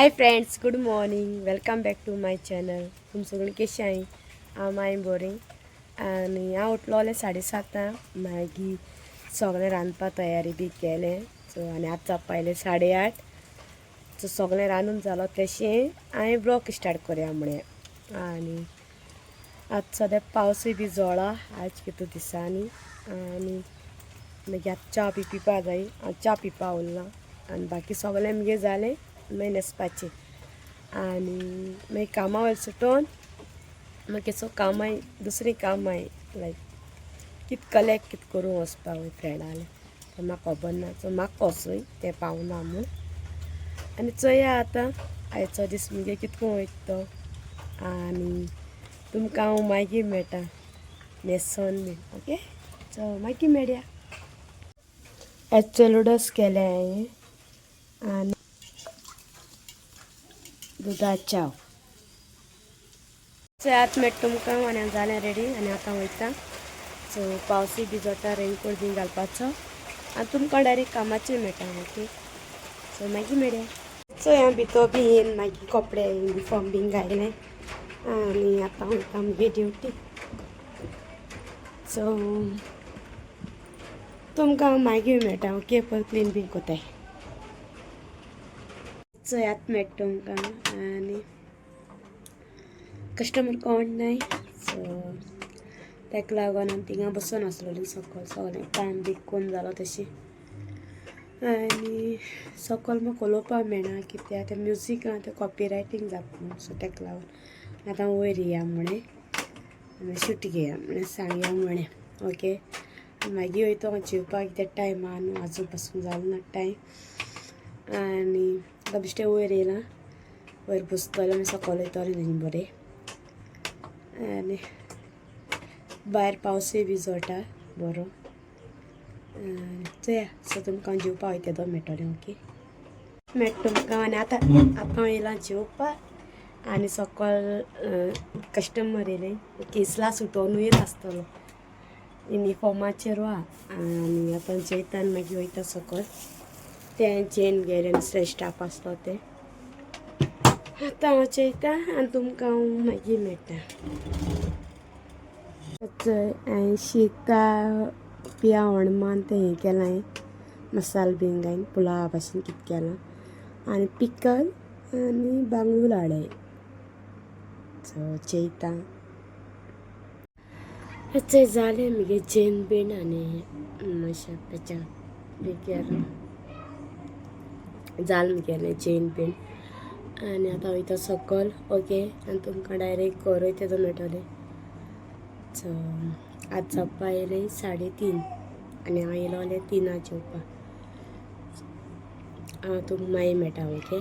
High friends, good morning. Welcome back to my channel. तुम सगळीं कशी आई? I am boring. आनी हांव उठलोलें 7:30 मागीर सगळें रांदपा तयारी बी केलें. सो आनी आतां जावपायलें 8:30. सो सगळें रांदून जालो तशें हांवें ब्लॉग स्टार्ट करुया म्हणलें. आनी आतां सद्या पावसूय बी जोळा आज कितू दिसांनी. आनी मागीर आतां च्या बी पिवपा जाय. हांव च्या पिवपा उरलां आनी बाकी सगळें मगे जालें मागीर न्हेसपाचें. आनी मागीर कामा वयले सुटोन मागीर सो कामाय दुसरीं कामाय लायक कित कलेक्ट कित करूं वचपा वय फ्रेंडाले तें म्हाका खबर ना. सो म्हाका वोसोय तें पावना म्हूण. आनी चोया आतां आयचो दीस मगे कितको वयता तो. आनी तुमकां हांव मागीर मेळटा न्हेसोन बीन. ओके, सो मागीर मेळया. चलुडस केले हांवें आनी दुदा चाव. सो आतां मेळटा तुमकां आनी हांव जालें रेडी आनी आतां वयता. सो पावसूय बी जोडटा, रेनकोट बीन घालपाचो आनी तुमकां डायरेक्ट कामाचेर मेळटा. ओके, सो मागीर मेळया. सो हांव भितर बी येयन मागीर कपडे युनिफॉर्म बीन घायलें आनी आतां वयता मगे ड्युटी. सो तुमकां हांव मागीर मेळटा. ओके, पळय क्लीन बीन कोताय. सो आतां मेळटा तुमकां आनी कस्टमर कोण नाय. सो तेका लागोन हांव थिंगा बसून आसलोलीं सकयल. सगळें काम बी कोन्न जालो तशें. आनी सकयल म्हाका उलोवपा मेळना कित्याक तें म्युजीक आहा तें कॉपीरायटींग जाता न्हू. सो तेका लागोन आतां हांव वयर येया म्हणलें आनी शूट घेया म्हणलें सांगया म्हणलें. ओके, मागीर वयता हांव जेवपाक कित्याक टायम आहा न्हू, आजून पासून जालो ना टायम. आनी आतां बेश्टें वयर येयलां, वयर बसतलें आनी सकयल वयतलें न्ही बरें. आनी भायर पावसूय बी जोडटा बरो. चोया, सो तुमकां हांव जेवपा वयता तेदो मेळटलें. ओके, मेळटा तुमकां. आनी आतां हांव येयलां जेवपा आनी सकयल कस्टमर येयलें. ओके, इसला सुटोनूच आसतलो युनिफॉर्माचेर वा. आनी आतां जेयता आनी मागीर वयता सकयल. तें जेन गेलें दुसरें स्टाफ आसलो तें. आतां हांव जेयता आनी तुमकां हांव मागीर मेळटा. हांवें शीता पिया हणमान तें हें केलां हांवें मसालो बीन घायन पुलावा भाशेन कितें केलां. आनी पिकल आनी बांगूल हाडले. सो जेयता. चोय जालें मगे जेन बीन आनी मातशें पेचा बी केलां. जालें मगेलें जेन बीन आनी आतां वयता सकयल. ओके, आनी तुमकां डायरेक्ट घरा तेदो मेळटलें. सो आतां जावपा येयलें 3:30 आनी हांव येयलोलें 3 जेवपा. हांव तुमकां मागीर मेळटा. ओके,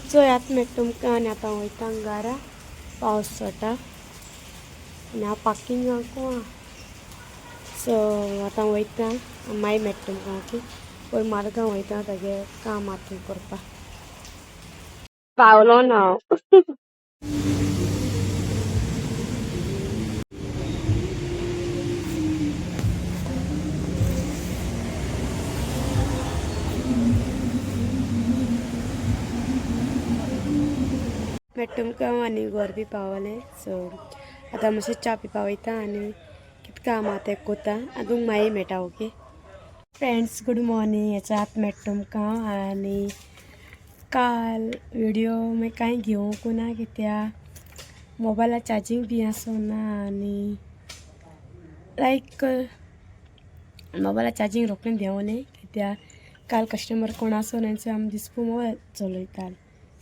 चोय आतां मेळटा तुमकां आनी आतां वयता घरा. पावस चोटा आनी हांव पार्किंगाकू आहा. सो आतां वयता मागीर मेळटा तुमकां. ओके, पयलीं मारगांव वयता तेगे काम आहा तें करपा. पावलो ना हांव. मेळटा तुमकां आनी घर बी पावलें. सो आतां मातशें च्या पिवपा वयता आनी कितें काम आहा तें कोता आनी तुमकां मागीर मेळटा. Okay friends, good morning. हेचो आतां मेळटा तुमकां. आनी काल व्हिडियो मागीर कांय घेवंकू ना कित्याक मोबायला चार्जींग बी आसना. आनी लायक मोबायला चार्जींग रोखडें देंवलें कित्याक काल कस्टमर कोण आसना सो आमी दिसपू मोबायल चलयताले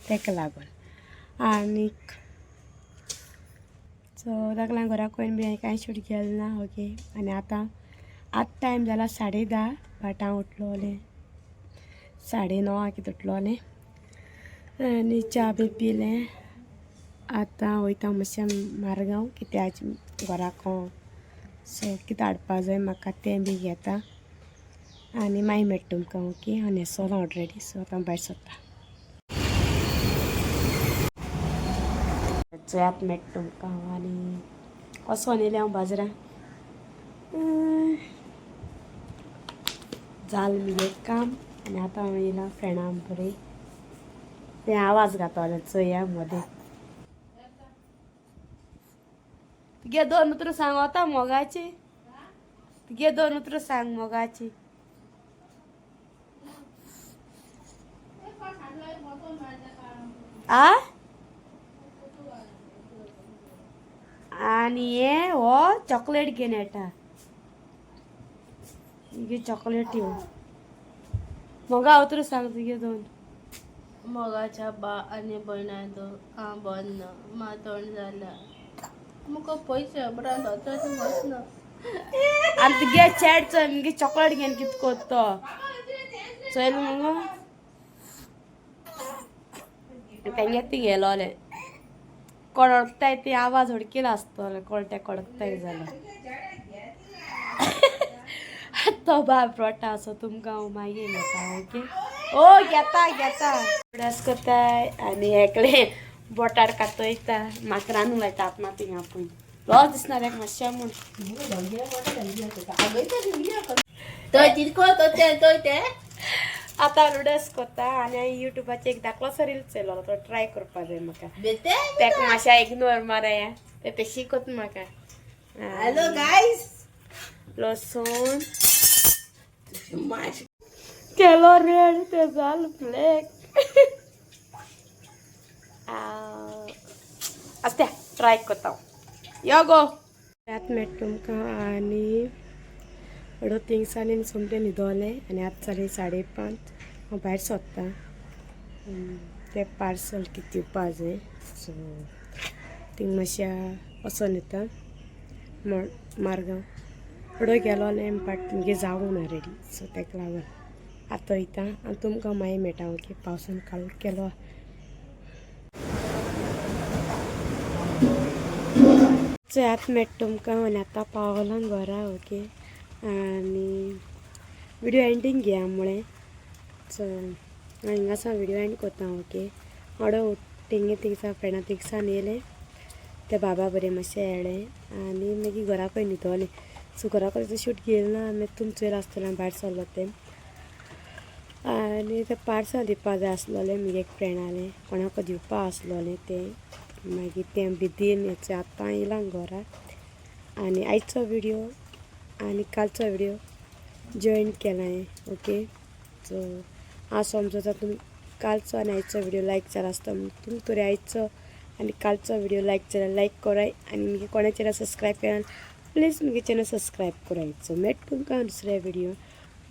तेका लागोन. आनीक सो ताका लागून घरा कडेन बी हांवें कांय शूट केलें ना. ओके, आनी आतां टायम जाला 10:30 बट हांव उठलोलें 9:30 कितें उठलोलें आनी च्या बी पिलें. आतां वयता मातशें मारगांव कित्याक घराको सो कितें हाडपा जाय म्हाका तें बी घेता आनी मागीर मेळटा तुमकां. ओके, हांव न्हेसोलां ऑलरेडी. सो आतां भायर सरता. आतां मेळटा तुमकां आनी वोसोन येयलें हांव बाजरां. जालें मगे काम आनी आतां हांव येयलां फ्रेंडां बरें. ते आवाज घातला चोयामध्ये तुगे दोन उतर सांग होता मोगाचे तुगे दोन उतर सांग मोगाचे आ आणि हे हो चॉकलेट घेऊन येता तुगे चॉकलेट येऊ मोगा उतर सांग तुगे दोन मोगाच्या बा आणि भयणाचो हांव बंद मा तोंड जाला मुका पयशे बरान होताच बसना आणि तुगे चॅटच मुगे चॉकलेट घेऊन कित कोत्तो चल मग तेंगे ती गेलोले कडकताय ते आवाज हडकेला आसतलो कळटे कडकताय जाल्यार तो बाब रोटा असो तुमकां हांव मागीर घेता ओके ओ घेता घेता उडास करताय आनी एकले बोटार कातयता म्हाका रांदूंक लायता आपणा थिंगा पळय लॉस दिसना रे मातशें म्हूण तो जितको तो ते आतां उडास करता आनी हांवें युट्यूबाचेर एक दाखलोसो रील चयलो तो ट्राय करपा जाय म्हाका बेटे तेका मातशें इग्नोर मारया ते शिकोत म्हाका हॅलो गाईस लसूण केलो रेड ते जाल ब्लॅक आस्ते ट्राय करता यो गो आत मेट तुमकां आनी अडो तिंगसांनी सोमतें न्हिदोलें आनी आतां जालीं 5:30 हांव भायर सोदतां तें पार्सल कितें दिवपा जाय सो थिंग मातशें वचोन येता मारगांव अडो गेलोलें बट मुगे जावूं ना रेडी सो तेका लागून आतां वयता आनी तुमकां मागीर मेळटा ओके पावसान काळोख केलो सो आतां मेळटा तुमकां आनी आतां पावलां घरा ओके आनी विडियो एंडींग घेया मुळे सो हिंगासा विडियो एंड कोता ओके अडो तेंगे तिंगसा फ्रेंडा तिंगसान येयलें ते बाबा बरें मातशें येळे आनी मागीर घराकूय न्हिदोलें सो घराकूय शूट घेयलें ना आनी तुमचेर आसतलें भायर सरलो तें आनी तें पार्सल दिवपा जाय आसलोलें म्हगे एक फ्रेंडालें कोणाक दिवपा आसलोलें तें मागीर तें बेगीन हेचें आतां येयलां घरा आनी आयचो विडियो आनी कालचो विडियो जॉयन केला हांवें ओके सो हांव समजता तुमी कालचो आनी आयचो विडियो लायक जाला आसता तुमी तरी आयचो आनी कालचो विडियो लायक जाल्यार लायक कराय आनी म्हगे कोणा चॅनल सबस्क्रायब केला प्लीज म्हगे चॅनल सबस्क्रायब करायचो मेट तुमकां दुसऱ्या विडियो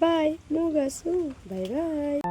बाय मोगासू बाय बाय